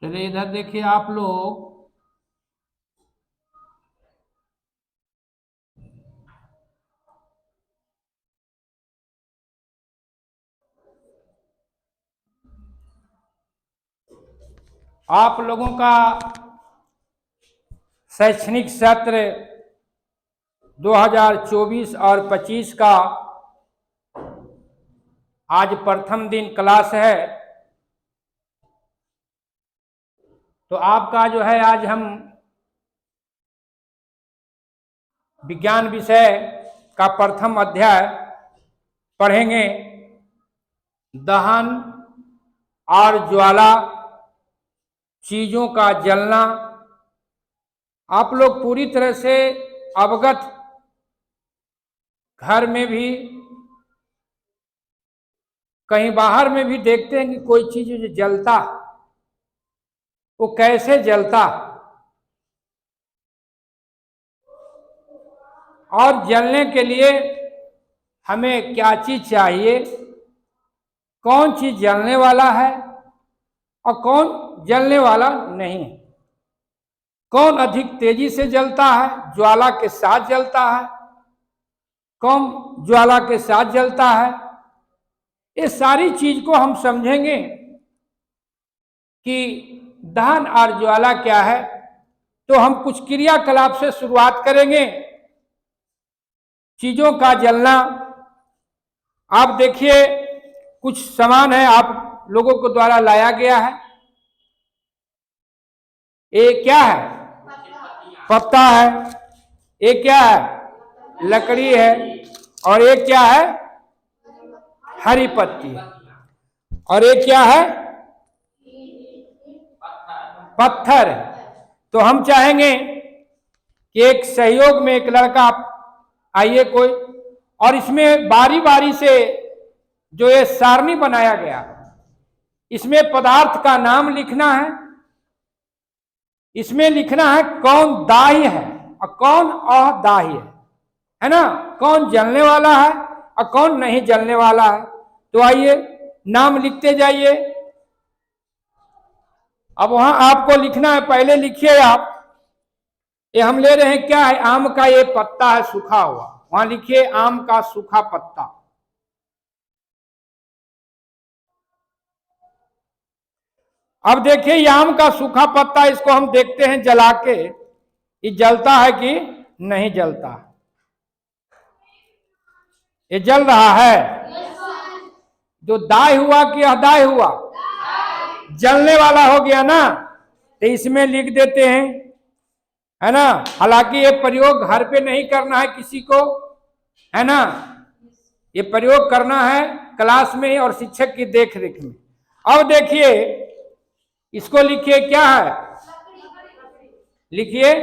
चलिए इधर देखिए आप लोग। आप लोगों का शैक्षणिक सत्र 2024 और 25 का आज प्रथम दिन क्लास है। तो आपका जो है आज हम विज्ञान विषय का प्रथम अध्याय पढ़ेंगे। दहन और ज्वाला, चीजों का जलना। आप लोग पूरी तरह से अवगत, घर में भी कहीं बाहर में भी देखते हैं कि कोई चीज जो जलता वो कैसे जलता, और जलने के लिए हमें क्या चीज चाहिए, कौन चीज जलने वाला है और कौन जलने वाला नहीं, कौन अधिक तेजी से जलता है, ज्वाला के साथ जलता है, कौन ज्वाला के साथ जलता है। ये सारी चीज को हम समझेंगे कि दहन और ज्वाला क्या है। तो हम कुछ क्रियाकलाप से शुरुआत करेंगे। चीजों का जलना, आप देखिए कुछ सामान है आप लोगों को द्वारा लाया गया है। ये क्या है? पत्ता है। ये क्या है? लकड़ी है। और ये क्या है? हरी पत्ती। और ये क्या है? पत्थर। तो हम चाहेंगे कि एक सहयोग में एक लड़का आइए कोई, और इसमें बारी बारी से जो ये सारणी बनाया गया, इसमें पदार्थ का नाम लिखना है। इसमें लिखना है कौन दाह्य है और कौन अदाह्य है ना, कौन जलने वाला है और कौन नहीं जलने वाला है। तो आइए नाम लिखते जाइए। अब वहां आपको लिखना है, पहले लिखिए आप। ये हम ले रहे हैं क्या है? आम का ये पत्ता है सूखा हुआ, वहां लिखिए आम का सूखा पत्ता। अब देखिए ये आम का सूखा पत्ता, इसको हम देखते हैं जला के, ये जलता है कि नहीं जलता। ये जल रहा है। जो दाह्य हुआ कि अदाह्य हुआ? जलने वाला हो गया ना, तो इसमें लिख देते हैं, है ना। हालांकि ये प्रयोग घर पे नहीं करना है किसी को, है ना। ये प्रयोग करना है क्लास में और शिक्षक की देख रेख में। अब देखिए इसको लिखिए क्या है? लिखिए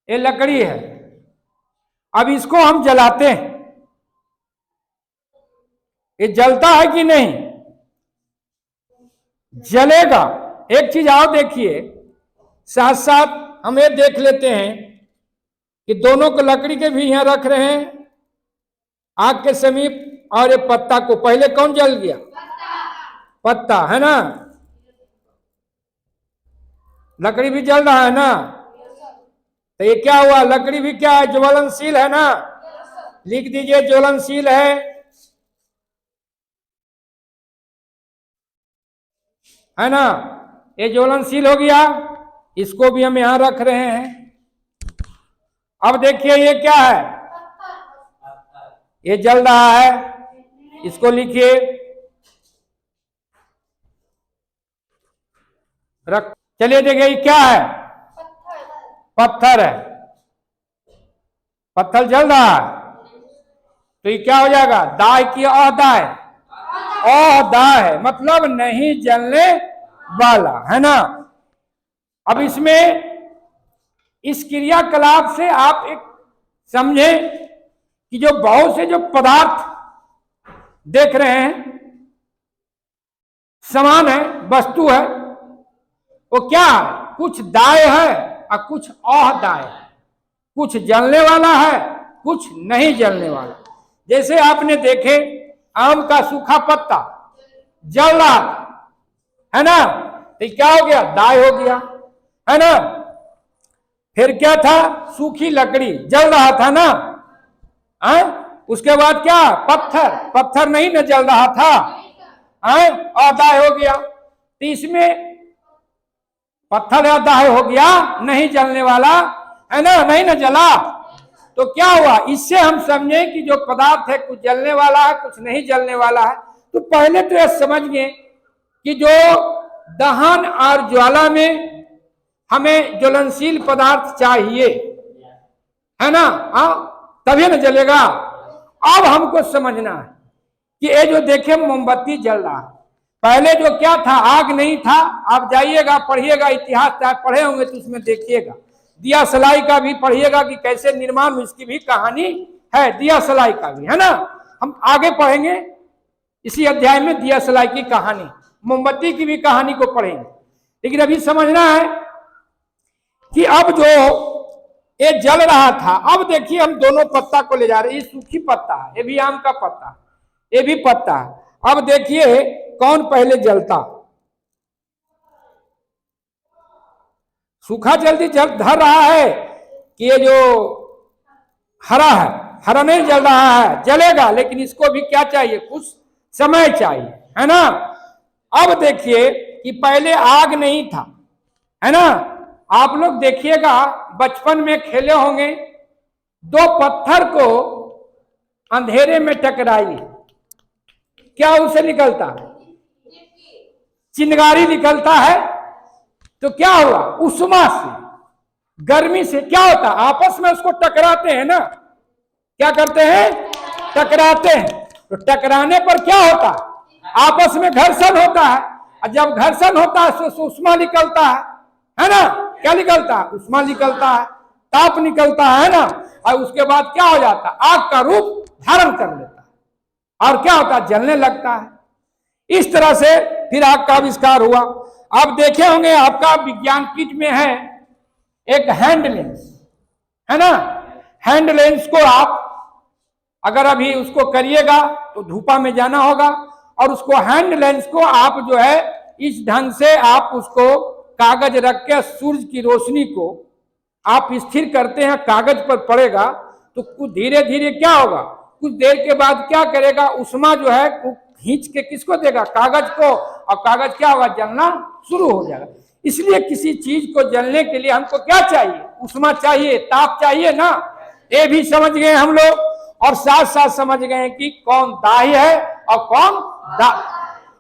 ये लकड़ी है। अब इसको हम जलाते हैं, ये जलता है कि नहीं? जलेगा। एक चीज आओ देखिए, साथ साथ हम ये देख लेते हैं कि दोनों को लकड़ी के भी यहां रख रहे हैं आग के समीप, और ये पत्ता को पहले कौन जल गया? पत्ता, है ना। लकड़ी भी जल रहा है ना। तो ये क्या हुआ? लकड़ी भी क्या है? ज्वलनशील है ना। लिख दीजिए ज्वलनशील है ना। ये ज्वलनशील हो गया, इसको भी हम यहां रख रहे हैं। अब देखिए ये क्या है? ये जल रहा है, इसको लिखिए रख। चलिए देखिए ये क्या है? पत्थर है। पत्थर जल रहा है, तो ये क्या हो जाएगा? दाह्य की अदाह्य? अदाह्य मतलब नहीं जलने वाला, है ना। अब इसमें इस क्रियाकलाप से आप एक समझे कि जो बहुत से जो पदार्थ देख रहे हैं, समान है, वस्तु है, वो क्या है? कुछ दाह्य है और कुछ अदाह्य है। कुछ जलने वाला है, कुछ नहीं जलने वाला। जैसे आपने देखे आम का सूखा पत्ता जल रहा है ना, तो क्या हो गया, दाय हो गया, है ना। फिर क्या था, सूखी लकड़ी जल रहा था ना, उसके बाद क्या, पत्थर, पत्थर नहीं न जल रहा था, और दाय हो गया। तो इसमें पत्थर या दाय हो गया, नहीं जलने वाला, है ना, नहीं न जला। तो क्या हुआ, इससे हम समझे कि जो पदार्थ है कुछ जलने वाला है, कुछ नहीं जलने वाला है। तो पहले तो यह समझ गए कि जो दहन और ज्वाला में हमें ज्वलनशील पदार्थ चाहिए, है ना, तभी न जलेगा। अब हमको समझना है कि ये जो देखे मोमबत्ती जल रहा, पहले जो क्या था, आग नहीं था। आप जाइएगा पढ़िएगा इतिहास, पढ़े होंगे तो उसमें देखिएगा, दिया सलाई का भी पढ़िएगा कि कैसे निर्माण हुई, इसकी भी कहानी है, दिया सलाई का भी, है ना। हम आगे पढ़ेंगे इसी अध्याय में दिया सलाई की कहानी, मोमबत्ती की भी कहानी को पढ़ेंगे। लेकिन अभी समझना है कि अब जो ये जल रहा था, अब देखिए हम दोनों पत्ता को ले जा रहे हैं, ये सूखी पत्ता है, ये भी आम का पत्ता, ये भी पत्ता है। अब देखिए कौन पहले जलता, सूखा जल्दी जल धर रहा है कि ये जो हरा है, हरा नहीं जल रहा है, जलेगा, लेकिन इसको भी क्या चाहिए, कुछ समय चाहिए, है ना। अब देखिए कि पहले आग नहीं था, है ना। आप लोग देखिएगा बचपन में खेले होंगे, दो पत्थर को अंधेरे में टकराइए, क्या उसे निकलता, चिंगारी निकलता है। तो क्या हुआ, उष्मा से, गर्मी से क्या होता, आपस में उसको टकराते हैं ना, क्या करते हैं, टकराते हैं। तो टकराने पर क्या होता, आपस में घर्षण होता है, और जब घर्षण होता है तो उष्मा निकलता है ना, क्या निकलता है, उष्मा निकलता है, ताप निकलता है ना। और उसके बाद क्या हो जाता है, आग का रूप धारण कर लेता है, और क्या होता है, जलने लगता है। इस तरह से फिर आग का आविष्कार हुआ। आप देखे होंगे आपका विज्ञान किट में है एक हैंड लेंस, है ना। हैंड लेंस को आप अगर अभी उसको करिएगा तो धूपा में जाना होगा, और उसको हैंड लेंस को आप जो है इस ढंग से आप उसको कागज रख के सूरज की रोशनी को आप स्थिर करते हैं, कागज पर पड़ेगा तो कुछ धीरे धीरे क्या होगा, कुछ देर के बाद क्या करेगा, उष्मा जो है खींच के किसको देगा, कागज को, और कागज क्या होगा, जलना शुरू हो जाएगा। इसलिए किसी चीज को जलने के लिए हमको क्या चाहिए, उष्मा चाहिए, ताप चाहिए ना। ये भी समझ गए हम लोग, और साथ साथ समझ गए कि कौन दाही है और कौन दा।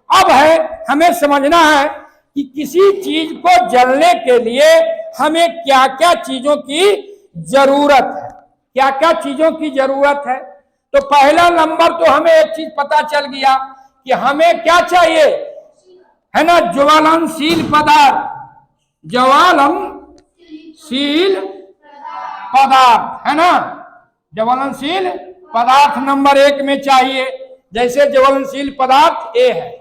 अब है हमें समझना है कि किसी चीज को जलने के लिए हमें क्या क्या चीजों की जरूरत है, क्या क्या चीजों की जरूरत है। तो पहला नंबर तो हमें एक चीज पता चल गया कि हमें क्या चाहिए, है ना, ज्वलनशील पदार्थ, ज्वलनशील पदार्थ, है ना, ज्वलनशील पदार्थ नंबर 1 में चाहिए। जैसे ज्वलनशील पदार्थ ए है,